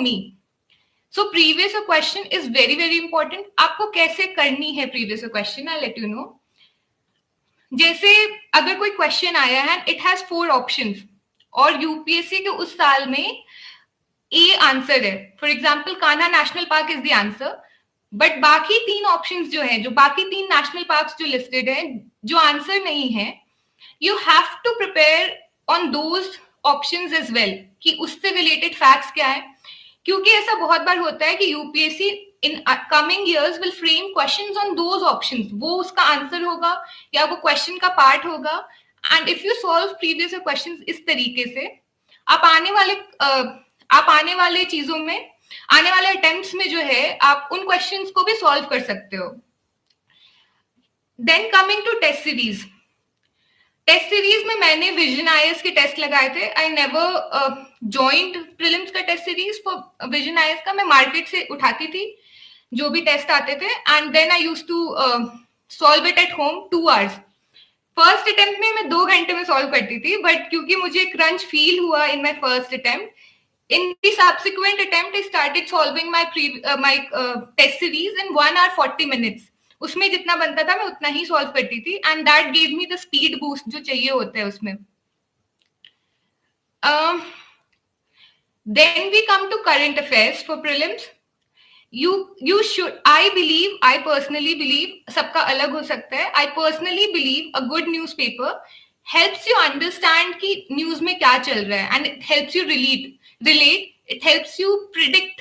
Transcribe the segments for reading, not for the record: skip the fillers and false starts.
me. So previous question is very very important. आपको कैसे करनी है previous question, I'll let you know. जैसे अगर कोई क्वेश्चन आया है, इट हैज 4 ऑप्शंस और यूपीएससी के उस साल में ए आंसर है. For example Kanha national park is the answer, but बाकी 3 ऑप्शंस जो है, जो बाकी 3 नेशनल पार्क्स जो लिस्टेड है, जो आंसर नहीं है, you have to prepare on those options as well कि उससे रिलेटेड फैक्ट्स क्या है. क्योंकि ऐसा बहुत बार होता है कि UPSC in coming years will frame questions on those options. वो उसका आंसर होगा या वो क्वेश्चन का पार्ट होगा. And if you solve previous questions इस तरीके से, आप आने वाले चीजों में, आने वाले अटेम्प्ट्स में जो है, आप उन क्वेश्चंस को भी सॉल्व कर सकते हो. Then coming to test series. Test series में मैंने विजन आईएएस के टेस्ट लगाए थे. आई नेवर जॉइंट प्रीलिम्स का test series for Vision IAS का. मैं मार्केट से उठाती थी जो भी टेस्ट आते थे, and then I used to solve it at home 2 hours. First attempt में मैं 2 घंटे में सॉल्व करती थी, बट क्योंकि मुझे क्रंच फील हुआ in my first attempt, in the subsequent attempt I started solving my test series in 1 hour 40 minutes. उसमें जितना बनता था मैं उतना ही सॉल्व करती थी, and that gave me the speed boost जो चाहिए होता है उसमें. Then we come to current affairs for prelims. You should, I personally believe, सबका अलग हो सकता है. I personally believe a good newspaper helps you understand कि न्यूज में क्या चल रहा है, and it helps you relate. It helps you predict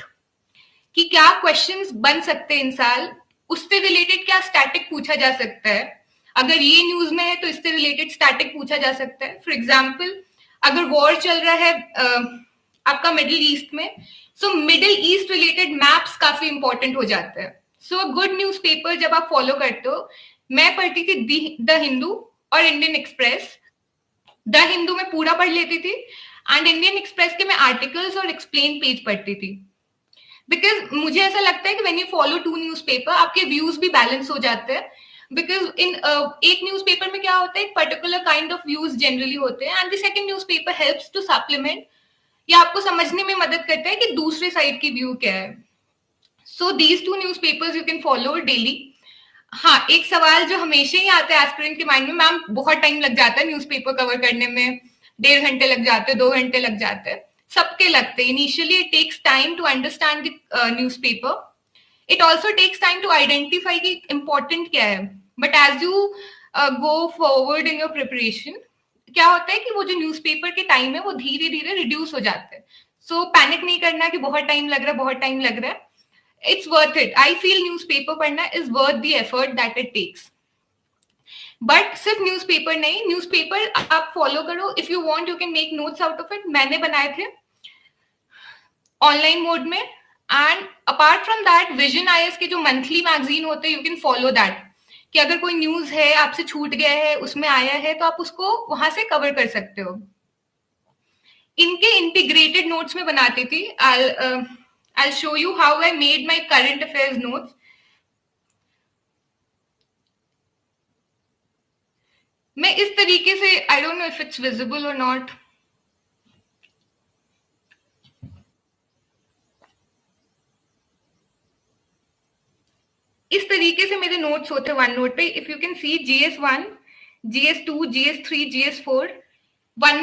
कि क्या क्वेश्चंस बन सकते हैं इन साल, उससे रिलेटेड क्या स्टैटिक पूछा जा सकता है. अगर ये न्यूज में है तो इससे रिलेटेड स्टैटिक पूछा जा सकता है. फॉर एग्जाम्पल, अगर वॉर चल रहा है आपका मिडिल ईस्ट में, so middle east related maps काफी इंपॉर्टेंट हो जाते हैं. सो गुड न्यूज़पेपर जब आप फॉलो करते हो, मैं पढ़ती थी द हिंदू और इंडियन एक्सप्रेस. द हिंदू में पूरा पढ़ लेती थी, एंड इंडियन एक्सप्रेस के मैं आर्टिकल्स और एक्सप्लेन पेज पढ़ती थी. बिकॉज मुझे ऐसा लगता है कि व्हेन यू फॉलो 2 न्यूज़पेपर, आपके व्यूज भी बैलेंस हो जाते हैं. बिकॉज इन एक न्यूज़पेपर में क्या होता है, एक particular kind of views generally होते हैं, and the second newspaper helps to supplement, या आपको समझने में मदद करता है कि दूसरे साइड की व्यू क्या है. So these 2 newspapers you can follow daily. हाँ, एक सवाल जो हमेशा ही आता है एस्पिरेंट के माइंड में, मैम बहुत टाइम लग जाता है न्यूज़पेपर कवर करने में, 1.5 घंटे लग जाते हैं, 2 घंटे लग जाते हैं. सबके लगते हैं. Initially it takes time to understand the newspaper. It also takes time to identify कि इम्पोर्टेंट क्या है. But as you go forward in your preparation, क्या होता है कि वो जो न्यूज़पेपर के टाइम है वो धीरे धीरे रिड्यूस हो जाते हैं. सो पैनिक नहीं करना कि बहुत टाइम लग रहा है. It's worth it. I feel newspaper पढ़ना is worth the effort that it takes. But सिर्फ न्यूज़पेपर नहीं, न्यूज़पेपर आप फॉलो करो. If you want, you can make notes out of it. मैंने बनाए थे ऑनलाइन मोड में. And apart from that, vision IAS के जो मंथली मैगजीन होते हैं, यू कैन फॉलो दैट. कि अगर कोई न्यूज है आपसे छूट गया है, उसमें आया है, तो आप उसको वहां से कवर कर सकते हो. इनके इंटीग्रेटेड नोट्स में बनाती थी. I'll show you how I made my current affairs notes. मैं इस तरीके से, I don't know if it's visible or not. इस तरीके से मेरे नोट्स होते वन नोट पे. If you can see GS1, GS2, GS3, GS4, one